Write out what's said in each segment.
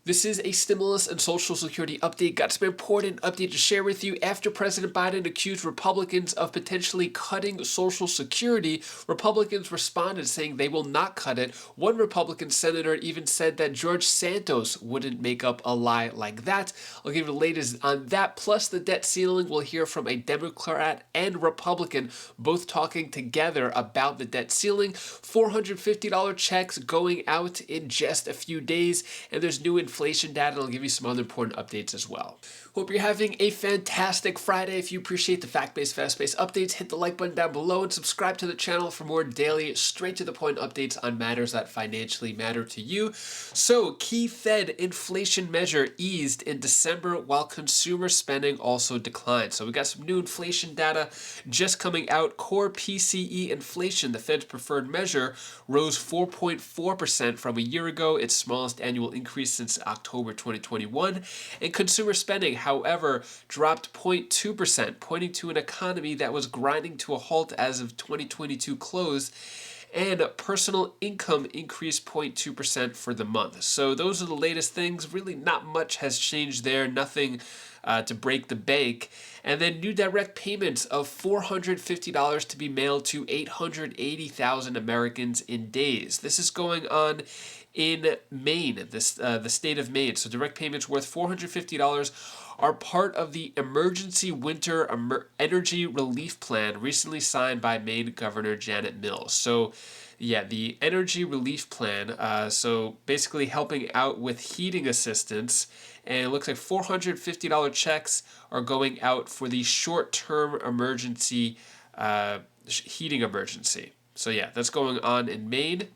This is a stimulus and Social Security update. Got some important update to share with you. After President Biden accused Republicans of potentially cutting Social Security, Republicans responded saying they will not cut it. One Republican senator even said that George Santos wouldn't make up a lie like that. I'll give you the latest on that, plus the debt ceiling. We'll hear from a Democrat and Republican both talking together about the debt ceiling. $450 checks going out in just a few days, and there's new inflation data. I'll give you some other important updates as well. Hope you're having a fantastic Friday. If you appreciate the fact-based, fast-paced updates, hit the like button down below and subscribe to the channel for more daily, straight-to-the-point updates on matters that financially matter to you. So, key Fed inflation measure eased in December while consumer spending also declined. So we got some new inflation data just coming out. Core PCE inflation, the Fed's preferred measure, rose 4.4% from a year ago, its smallest annual increase since October 2021. And consumer spending, however, dropped 0.2%, pointing to an economy that was grinding to a halt as of 2022 close. And personal income increased 0.2% for the month. So those are the latest things. Really not much has changed there. Nothing to break the bank. And then new direct payments of $450 to be mailed to 880,000 Americans in days. This is going on in Maine, the state of Maine. So direct payments worth $450 are part of the Emergency Winter Energy Relief Plan recently signed by Maine Governor Janet Mills. So yeah, the Energy Relief Plan, so basically helping out with heating assistance, and it looks like $450 checks are going out for the short-term emergency heating emergency. So yeah, that's going on in Maine.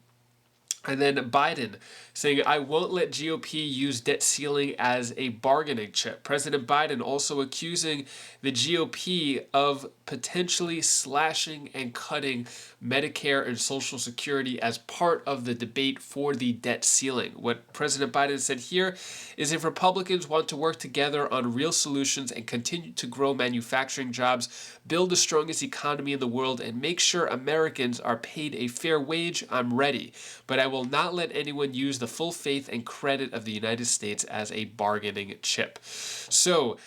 And then Biden saying, I won't let GOP use debt ceiling as a bargaining chip. President Biden also accusing the GOP of potentially slashing and cutting Medicare and Social Security as part of the debate for the debt ceiling. What President Biden said here is if Republicans want to work together on real solutions and continue to grow manufacturing jobs, build the strongest economy in the world, and make sure Americans are paid a fair wage, I'm ready. But I will not let anyone use the full faith and credit of the United States as a bargaining chip. So,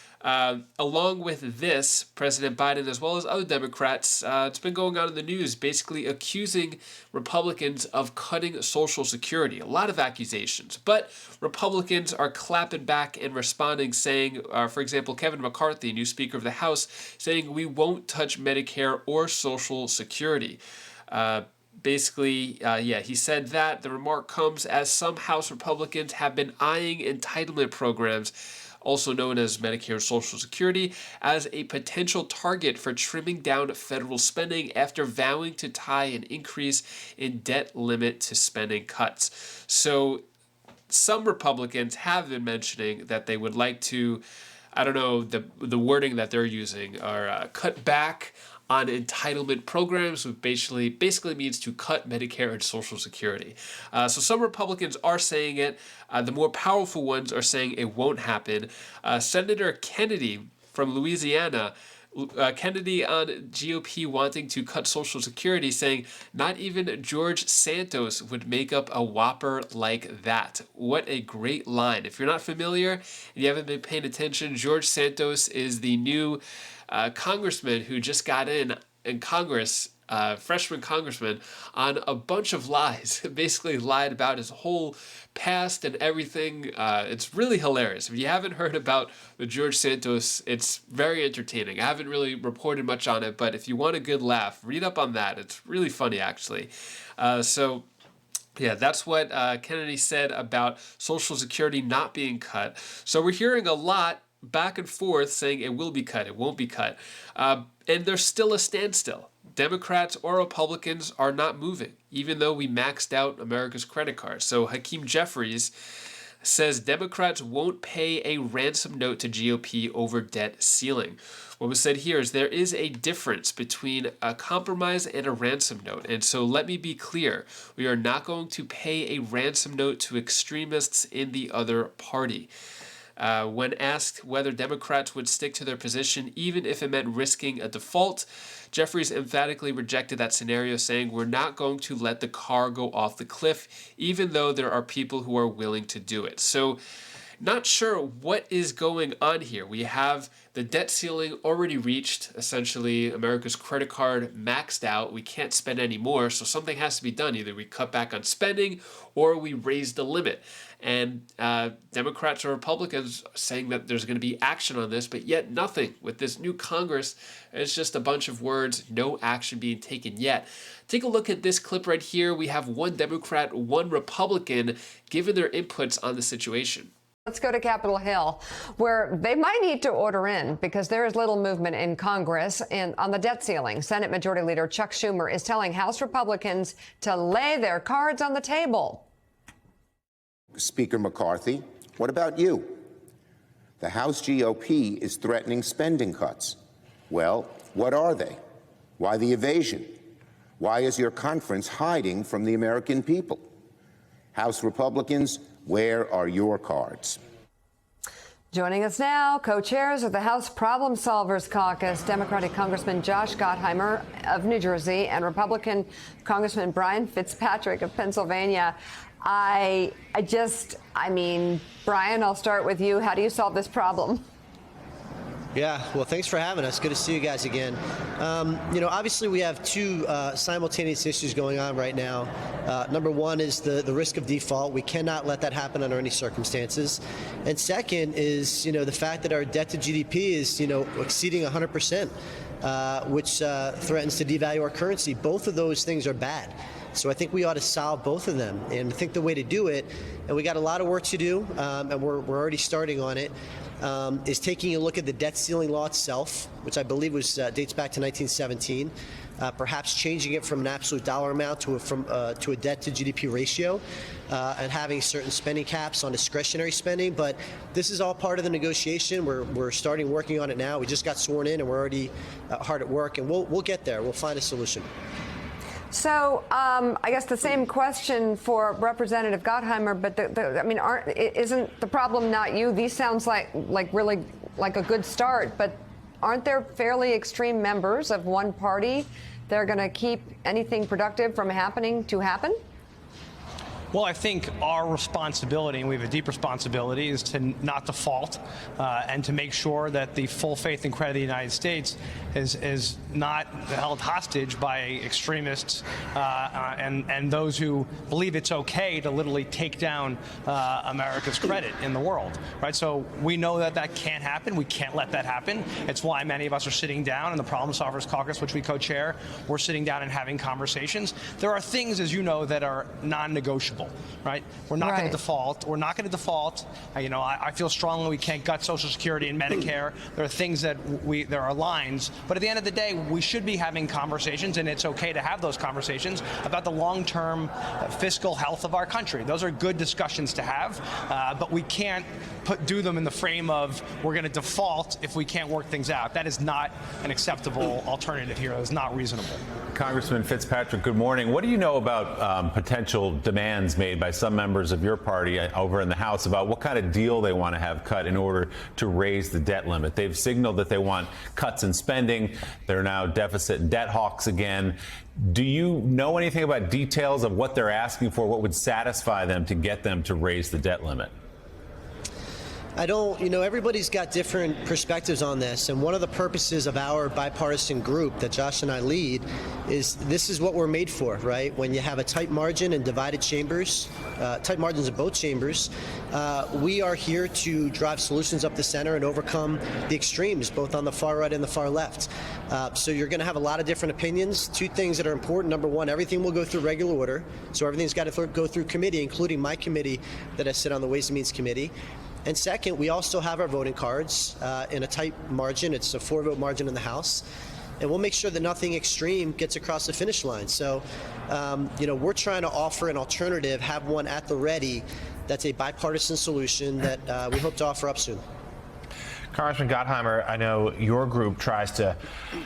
along with this, President Biden, as well as other Democrats, it's been going on in the news, basically accusing Republicans of cutting Social Security. A lot of accusations, but Republicans are clapping back and responding, saying, for example, Kevin McCarthy, new Speaker of the House, saying we won't touch Medicare or Social Security. Basically, he said that the remark comes as some House Republicans have been eyeing entitlement programs, also known as Medicare and Social Security, as a potential target for trimming down federal spending after vowing to tie an increase in debt limit to spending cuts. So some Republicans have been mentioning that they would like to, I don't know, the wording that they're using, are cut back on entitlement programs, which basically means to cut Medicare and Social Security. So some Republicans are saying it. The more powerful ones are saying it won't happen. Senator Kennedy from Louisiana, Kennedy on GOP wanting to cut Social Security, saying not even George Santos would make up a whopper like that. What a great line. If you're not familiar and you haven't been paying attention, George Santos is the new congressman who just got in Congress, freshman congressman, on a bunch of lies. Basically lied about his whole past and everything. It's really hilarious. If you haven't heard about the George Santos, it's very entertaining. I haven't really reported much on it, but if you want a good laugh, read up on that. It's really funny, actually. Yeah, that's what Kennedy said about Social Security not being cut. So we're hearing a lot back and forth saying it will be cut, it won't be cut. And there's still a standstill. Democrats or Republicans are not moving, even though we maxed out America's credit cards. So Hakeem Jeffries says Democrats won't pay a ransom note to GOP over debt ceiling. What was said here is there is a difference between a compromise and a ransom note. And so let me be clear. We are not going to pay a ransom note to extremists in the other party. When asked whether Democrats would stick to their position even if it meant risking a default, Jeffries emphatically rejected that scenario, saying, "We're not going to let the car go off the cliff, even though there are people who are willing to do it." So, not sure what is going on here. We have the debt ceiling already reached, essentially America's credit card maxed out. We can't spend any more, so something has to be done. Either we cut back on spending or we raise the limit. And Democrats or Republicans saying that there's going to be action on this, but yet nothing. With this new Congress, it's just a bunch of words, no action being taken yet. Take a look at this clip right here. We have one Democrat, one Republican giving their inputs on the situation. Let's go to Capitol Hill, where they might need to order in because there is little movement in Congress and on the debt ceiling. Senate Majority Leader Chuck Schumer is telling House Republicans to lay their cards on the table. Speaker McCarthy, what about you? The House GOP is threatening spending cuts. Well, what are they? Why the evasion? Why is your conference hiding from the American people? House Republicans, where are your cards? Joining us now, co-chairs of the House Problem Solvers Caucus, Democratic Congressman Josh Gottheimer of New Jersey and Republican Congressman Brian Fitzpatrick of Pennsylvania. I mean, Brian, I'll start with you. How do you solve this problem? Yeah, well, thanks for having us. Good to see you guys again. Obviously we have two simultaneous issues going on right now. Number one is the risk of default. We cannot let that happen under any circumstances. And second is, the fact that our debt to GDP is, exceeding 100%, which threatens to devalue our currency. Both of those things are bad. So I think we ought to solve both of them. And I think the way to do it, and we got a lot of work to do, and we're already starting on it, is taking a look at the debt ceiling law itself, which I believe dates back to 1917, perhaps changing it from an absolute dollar amount to a debt to GDP ratio, and having certain spending caps on discretionary spending. But this is all part of the negotiation. We're starting working on it now. We just got sworn in, and we're already hard at work, and we'll get there. We'll find a solution. So I guess the same question for Representative Gottheimer, but isn't the problem not you? These sounds like really like a good start, but aren't there fairly extreme members of one party that are going to keep anything productive from happening to happen? Well, I think our responsibility, and we have a deep responsibility, is to not default and to make sure that the full faith and credit of the United States is not held hostage by extremists and those who believe it's okay to literally take down America's credit in the world, right? So we know that can't happen. We can't let that happen. It's why many of us are sitting down in the Problem Solvers Caucus, which we co-chair. We're sitting down and having conversations. There are things, as you know, that are non-negotiable. Right? We're not going to default. We're not going to default. I feel strongly we can't gut Social Security and Medicare. There are things that there are lines. But at the end of the day, we should be having conversations, and it's okay to have those conversations about the long-term fiscal health of our country. Those are good discussions to have, but we can't do them in the frame of we're going to default if we can't work things out. That is not an acceptable alternative here. That is not reasonable. Congressman Fitzpatrick, good morning. What do you know about potential demands made by some members of your party over in the House about what kind of deal they want to have cut in order to raise the debt limit? They've signaled that they want cuts in spending. They're now deficit and debt hawks again. Do you know anything about details of what they're asking for? What would satisfy them to get them to raise the debt limit? I don't, everybody's got different perspectives on this, and one of the purposes of our bipartisan group that Josh and I lead is this is what we're made for, right? When you have a tight margin and divided chambers, tight margins in both chambers, we are here to drive solutions up the center and overcome the extremes, both on the far right and the far left. So you're going to have a lot of different opinions. Two things that are important. Number one, everything will go through regular order, so everything's got to go through committee, including my committee that I sit on, the Ways and Means Committee. And second, we also have our voting cards in a tight margin. It's a 4-vote margin in the House. And we'll make sure that nothing extreme gets across the finish line. So, we're trying to offer an alternative, have one at the ready that's a bipartisan solution that we hope to offer up soon. Congressman Gottheimer, I know your group tries to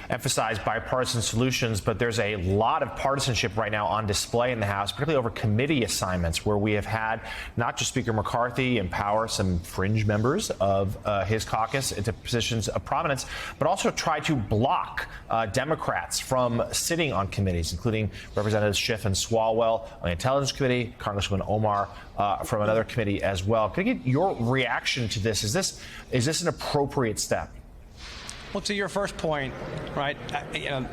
emphasize bipartisan solutions, but there's a lot of partisanship right now on display in the House, particularly over committee assignments, where we have had not just Speaker McCarthy empower some fringe members of his caucus into positions of prominence, but also try to block Democrats from sitting on committees, including Representatives Schiff and Swalwell on the Intelligence Committee, Congressman Omar from another committee as well. Can I get your reaction to this? Is this an appropriate step? Well, to your first point, right,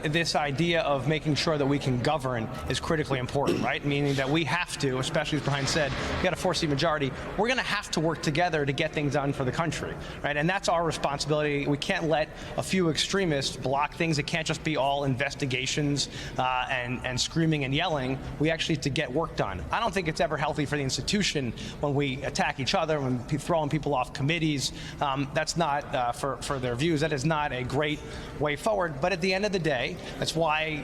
this idea of making sure that we can govern is critically important, right? Meaning that we have to, especially as Brian said, we got a 4-seat majority. We're going to have to work together to get things done for the country, right? And that's our responsibility. We can't let a few extremists block things. It can't just be all investigations and screaming and yelling. We actually have to get work done. I don't think it's ever healthy for the institution when we attack each other, when throwing people off committees. That's not for their views. That is not a great way forward. But at the end of the day, that's why,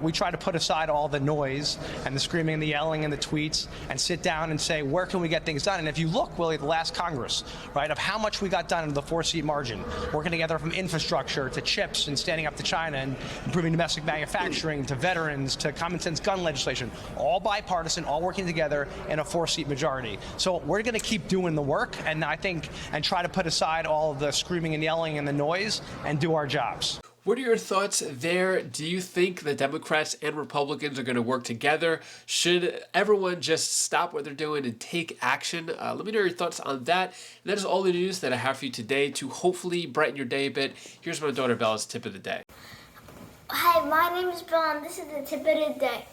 we try to put aside all the noise and the screaming and the yelling and the tweets and sit down and say, where can we get things done? And if you look, Willie, at the last Congress, right, of how much we got done in the 4-seat margin, working together from infrastructure to chips and standing up to China and improving domestic manufacturing to veterans to common sense gun legislation, all bipartisan, all working together in a 4-seat majority. So we're going to keep doing the work, and I think, and try to put aside all of the screaming and yelling and the noise and do our jobs. What are your thoughts there? Do you think the Democrats and Republicans are going to work together? Should everyone just stop what they're doing and take action? Let me know your thoughts on that. And that is all the news that I have for you today to hopefully brighten your day a bit. Here's my daughter Bella's tip of the day. Hi, my name is Bella, and this is the tip of the day.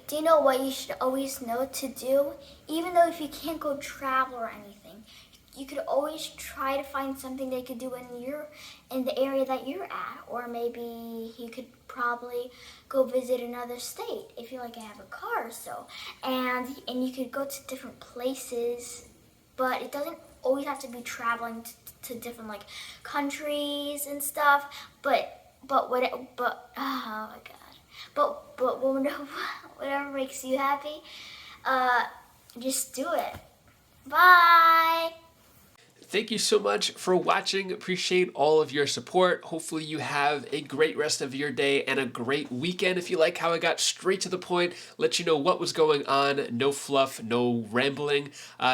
Do you know what you should always know to do? Even though if you can't go travel or anything, you could always try to find something they could do in the area that you're at, or maybe you could probably go visit another state if you have a car or so, and you could go to different places, but it doesn't always have to be traveling to different countries and stuff. But oh my god, but whatever makes you happy, just do it. Bye. Thank you so much for watching. Appreciate all of your support. Hopefully you have a great rest of your day and a great weekend. If you like how I got straight to the point, let you know what was going on, no fluff, no rambling,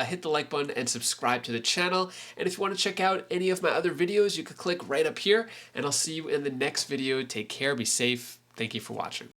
hit the like button and subscribe to the channel. And if you want to check out any of my other videos, you can click right up here, and I'll see you in the next video. Take care, be safe. Thank you for watching.